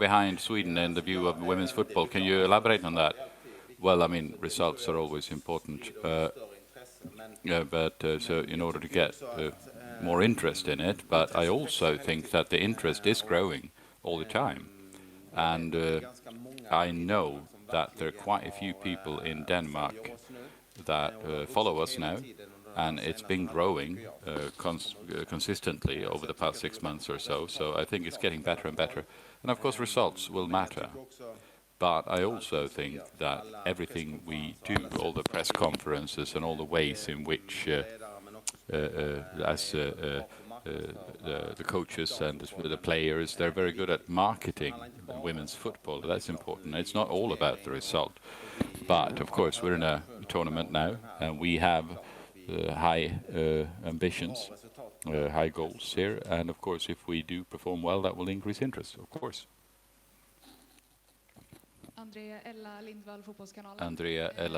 behind Sweden in the view of women's football. Can you elaborate on that? Well, I mean, results are always important, so in order to get more interest in it, but I also think that the interest is growing all the time. And I know that there are quite a few people in Denmark that follow us now, and it's been growing consistently over the past 6 months or so. So I think it's getting better and better. And of course, results will matter. But I also think that everything we do, all the press conferences and all the ways in which, the coaches and the players, they're very good at marketing women's football. That's important. It's not all about the result. But of course, we're in a tournament now, and we have high ambitions, high goals here. And of course, if we do perform well, that will increase interest, of course. Andrea Ella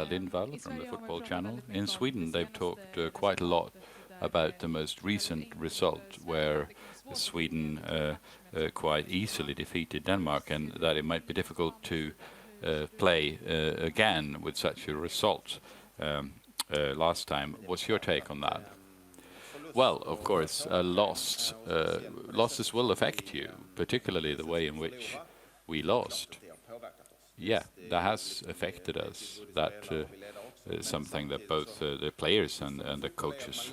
Lindvall from the Football Channel. In Sweden, they've talked quite a lot about the most recent result, where Sweden quite easily defeated Denmark, and that it might be difficult to play again with such a result last time. What's your take on that? Well, of course, losses will affect you, particularly the way in which we lost. Yeah, that has affected us. That is something that both the players and the coaches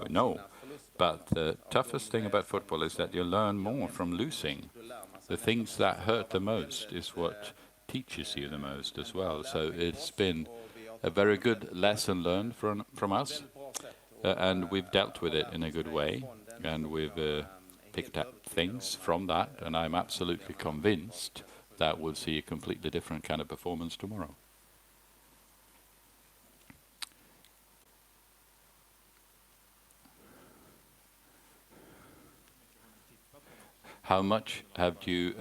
know. But the toughest thing about football is that you learn more from losing. The things that hurt the most is what teaches you the most as well. So it's been a very good lesson learned from us, and we've dealt with it in a good way, and we've picked up things from that, and I'm absolutely convinced that we'll see a completely different kind of performance tomorrow. How much have you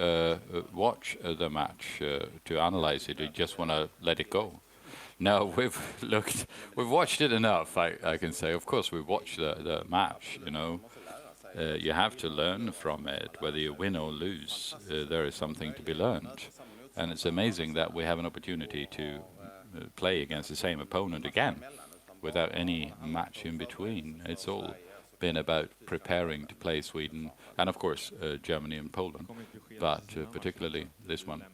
watched the match to analyze it? You just want to let it go? No, we've watched it enough, I can say. Of course, we've watched the match, you know. You have to learn from it, whether you win or lose. There is something to be learned. And it's amazing that we have an opportunity to play against the same opponent again, without any match in between. It's all been about preparing to play Sweden, and of course Germany and Poland, but particularly this one.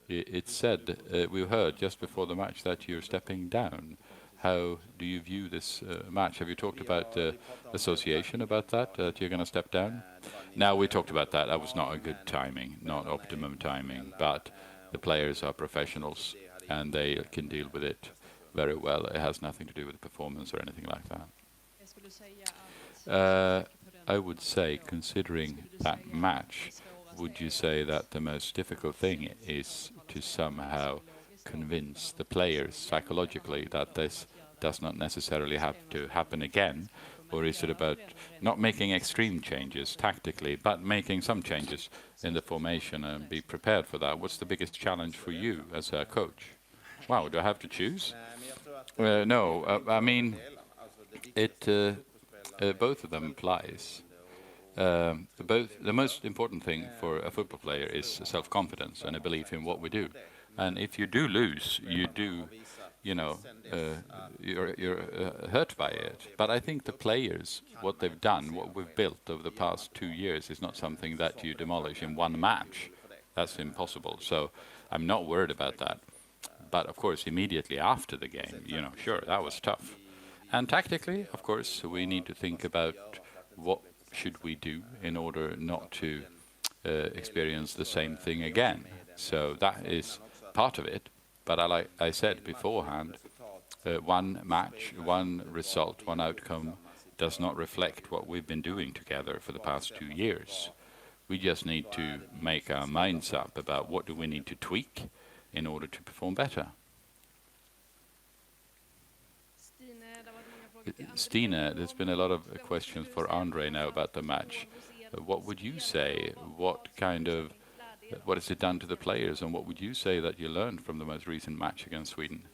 It's said, we heard just before the match that you're stepping down. How do you view this match? Have you talked about the association about that, that you're going to step down? Now, we talked about that. That was not a good timing, not optimum timing, but the players are professionals and they can deal with it very well. It has nothing to do with performance or anything like that. I would say, considering that match, would you say that the most difficult thing is to somehow convince the players psychologically that this does not necessarily have to happen again? Or is it about not making extreme changes tactically, but making some changes in the formation and be prepared for that? What's the biggest challenge for you as a coach? Wow, do I have to choose? No, I mean, both of them applies. The most important thing for a football player is self-confidence and a belief in what we do. And if you do lose, you do, you're hurt by it. But I think the players, what they've done, what we've built over the past 2 years, is not something that you demolish in one match. That's impossible. So I'm not worried about that. But of course, immediately after the game, sure, that was tough. And tactically, of course, we need to think about what should we do in order not to experience the same thing again. So that is part of it. But like I said beforehand, one match, one result, one outcome does not reflect what we've been doing together for the past 2 years. We just need to make our minds up about what do we need to tweak in order to perform better. Stine, there's been a lot of questions for André now about the match. What would you say? What has it done to the players, and what would you say that you learned from the most recent match against Sweden?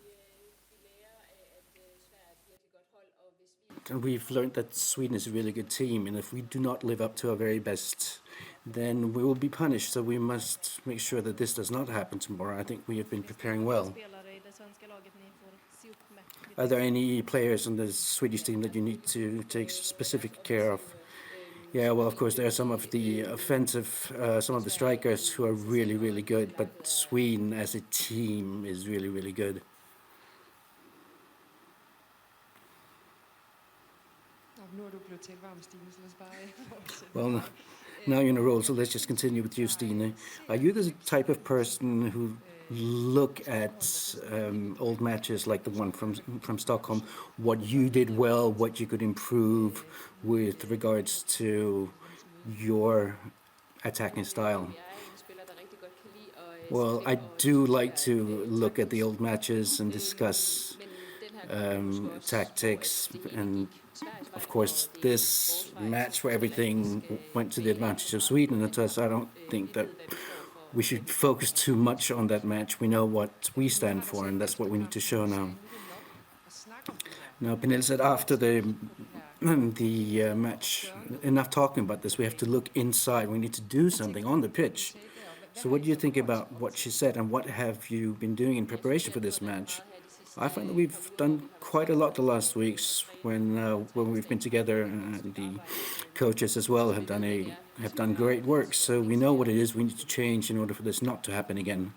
And we've learned that Sweden is a really good team, and if we do not live up to our very best, then we will be punished. So we must make sure that this does not happen tomorrow. I think we have been preparing well. Are there any players on the Swedish team that you need to take specific care of? Yeah, well, of course, there are some of the offensive, some of the strikers who are really, really good, but Sweden as a team is really, really good. Well, now you're in a roll, so let's just continue with you, Stine. Are you the type of person who look at old matches like the one from Stockholm, what you did well, what you could improve with regards to your attacking style? Well, I do like to look at the old matches and discuss tactics, and of course, this match where everything went to the advantage of Sweden, and thus I don't think that we should focus too much on that match. We know what we stand for, and that's what we need to show now. Now, Pernille said after the match, enough talking about this. We have to look inside. We need to do something on the pitch. So what do you think about what she said, and what have you been doing in preparation for this match? I find that we've done quite a lot the last weeks when we've been together, and the coaches as well have done great work. So we know what it is we need to change in order for this not to happen again.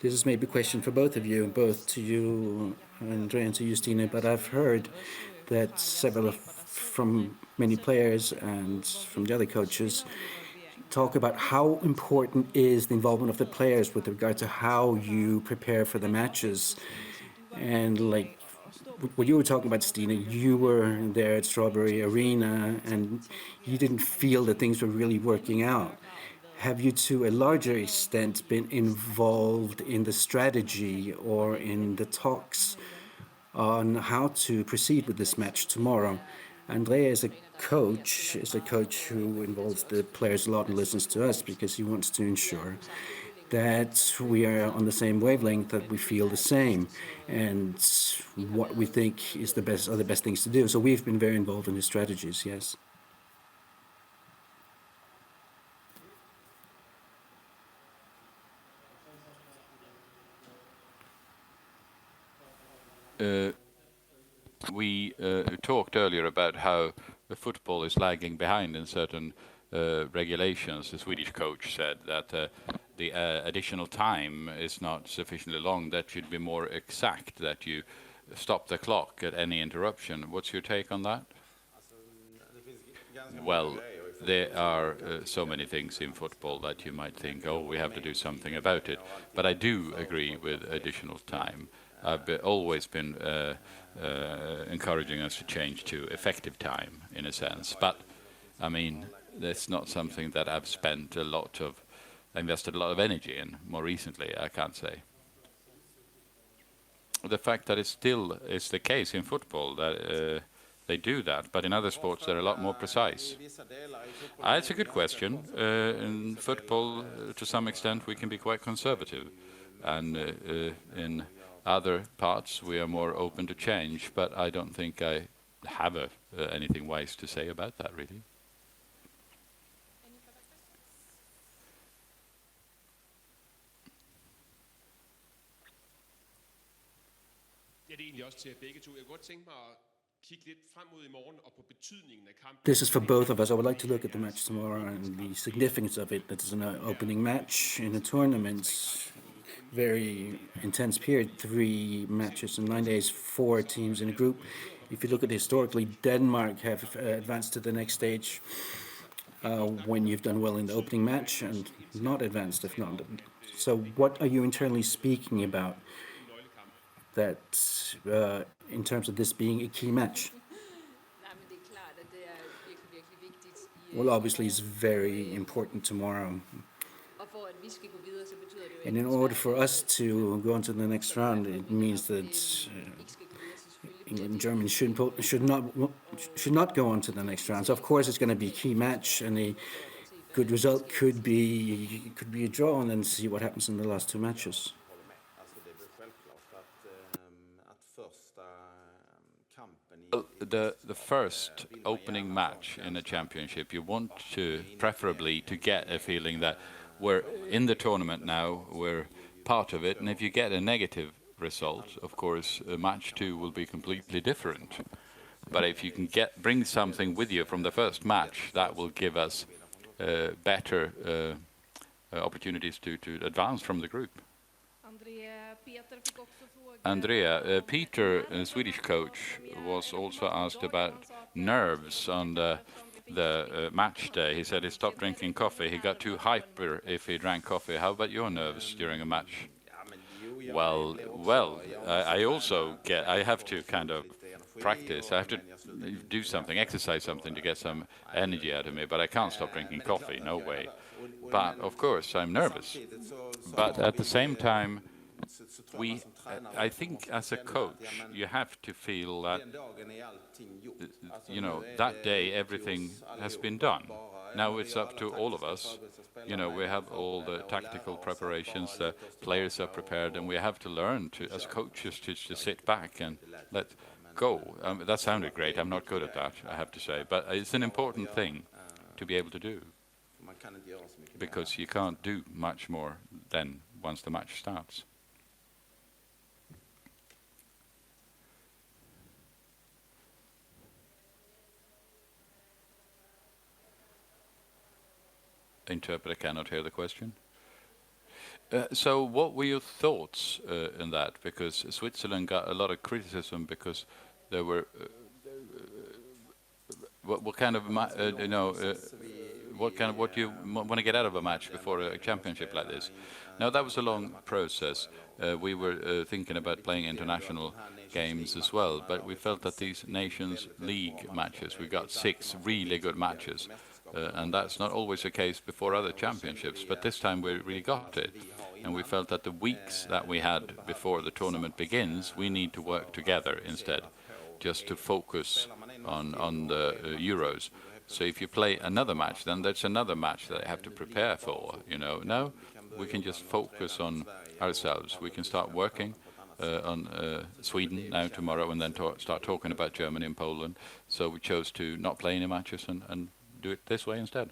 This is maybe a question for both of you, both to you, Andrée, and to you, Stine, but I've heard that from many players and from the other coaches talk about how important is the involvement of the players with regard to how you prepare for the matches. And like what you were talking about, Stine, you were there at Strawberry Arena and you didn't feel that things were really working out. Have you, to a larger extent, been involved in the strategy or in the talks on how to proceed with this match tomorrow? André is a coach who involves the players a lot and listens to us because he wants to ensure that we are on the same wavelength, that we feel the same, and what we think is the best things to do. So we've been very involved in his strategies, yes. We talked earlier about how the football is lagging behind in certain regulations. The Swedish coach said that the additional time is not sufficiently long, that should be more exact, that you stop the clock at any interruption. What's your take on that? Well, there are so many things in football that you might think, oh, we have to do something about it. But I do agree with additional time. I've always been encouraging us to change to effective time, in a sense. But, I mean, that's not something that I've invested a lot of energy in more recently, I can't say. The fact that it still is the case in football that they do that, but in other sports they're a lot more precise. It's a good question. In football, to some extent, we can be quite conservative, and in other parts we are more open to change, but I don't think I have anything wise to say about that, really. This is for both of us. I would like to look at the match tomorrow and the significance of it. That is an opening match in a tournament. Very intense period, 3 matches in 9 days, 4 teams in a group. If you look at it historically, Denmark have advanced to the next stage when you've done well in the opening match, and not advanced if not. So what are you internally speaking about that in terms of this being a key match? Well, obviously it's very important tomorrow. And in order for us to go on to the next round, it means that England and Germany should not go on to the next round. So of course it's going to be a key match, and a good result could be a draw, and then see what happens in the last 2 matches. Well, the first opening match in a championship, you want to preferably to get a feeling that we're in the tournament now, we're part of it, and if you get a negative result, of course, match 2 will be completely different. But if you can bring something with you from the first match, that will give us better opportunities to advance from the group. Andrea, Peter, a Swedish coach, was also asked about nerves on the match day. He said he stopped drinking coffee. He got too hyper if he drank coffee. How about your nerves during a match? Well, I have to kind of practice. I have to do something, exercise something to get some energy out of me, but I can't stop drinking coffee, no way. But of course, I'm nervous. But at the same time, I think as a coach, you have to feel that, that day everything has been done. Now it's up to all of us. We have all the tactical preparations, the players are prepared, and we have to learn to, as coaches, to sit back and let go. That sounded great. I'm not good at that, I have to say. But it's an important thing to be able to do, because you can't do much more than once the match starts. Interpreter cannot hear the question. So what were your thoughts in that? Because Switzerland got a lot of criticism because there were what do you want to get out of a match before a championship like this? Now that was a long process. We were thinking about playing international games as well, but we felt that these Nations League matches, we got 6 really good matches. And that's not always the case before other championships, but this time we really got it. And we felt that the weeks that we had before the tournament begins, we need to work together instead, just to focus on the Euros. So if you play another match, then that's another match that I have to prepare for, No, we can just focus on ourselves. We can start working on Sweden now tomorrow, and then start talking about Germany and Poland. So we chose to not play any matches and do it this way instead.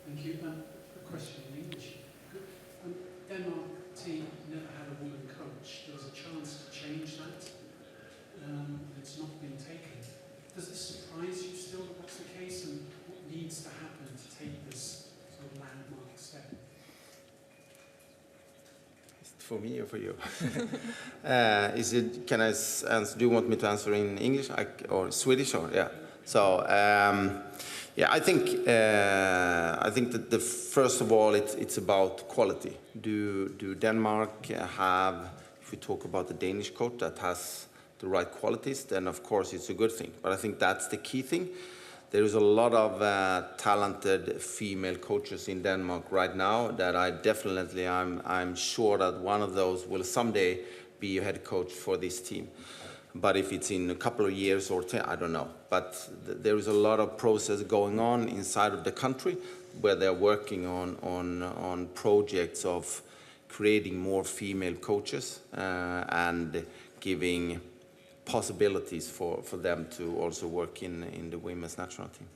Thank you. A question in English. Denmark team never had a woman coach. There was a chance to change that. It's not been taken. Does it surprise you still that that's the case, and what needs to happen to take this sort of landmark step? For me or for you? Can I answer? Do you want me to answer in English or Swedish? Or yeah. So I think that first of all it's about quality. Do Denmark have? If we talk about the Danish coach that has the right qualities, then of course it's a good thing. But I think that's the key thing. There is a lot of talented female coaches in Denmark right now that I'm sure that one of those will someday be a head coach for this team. But if it's in a couple of years or 10, I don't know. But there is a lot of process going on inside of the country where they're working on projects of creating more female coaches and giving possibilities for them to also work in the women's national team.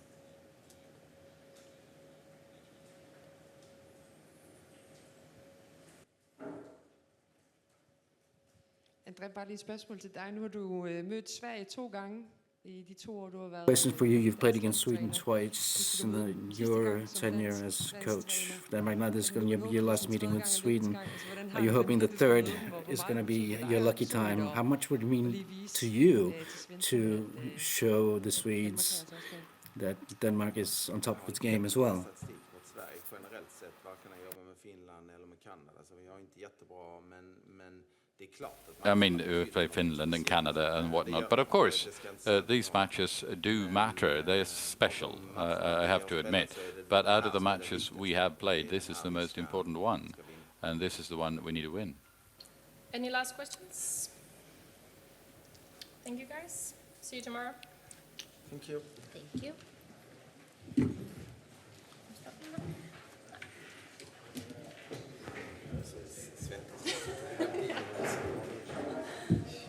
André, bare lige et spørgsmål til dig. Nu har du mødt Sverige 2 gange i de 2 år, du har været. Question for you: you've played against Sweden twice in your tenure as coach. Denmark, now this is going to be your last meeting with Sweden. Are you hoping the third is going to be your lucky time? How much would it mean to you to show the Swedes that Denmark is on top of its game as well? I mean, we play Finland and Canada and whatnot, but of course, these matches do matter. They're special, I have to admit. But out of the matches we have played, this is the most important one, and this is the one that we need to win. Any last questions? Thank you, guys. See you tomorrow. Thank you. Thank you. Good.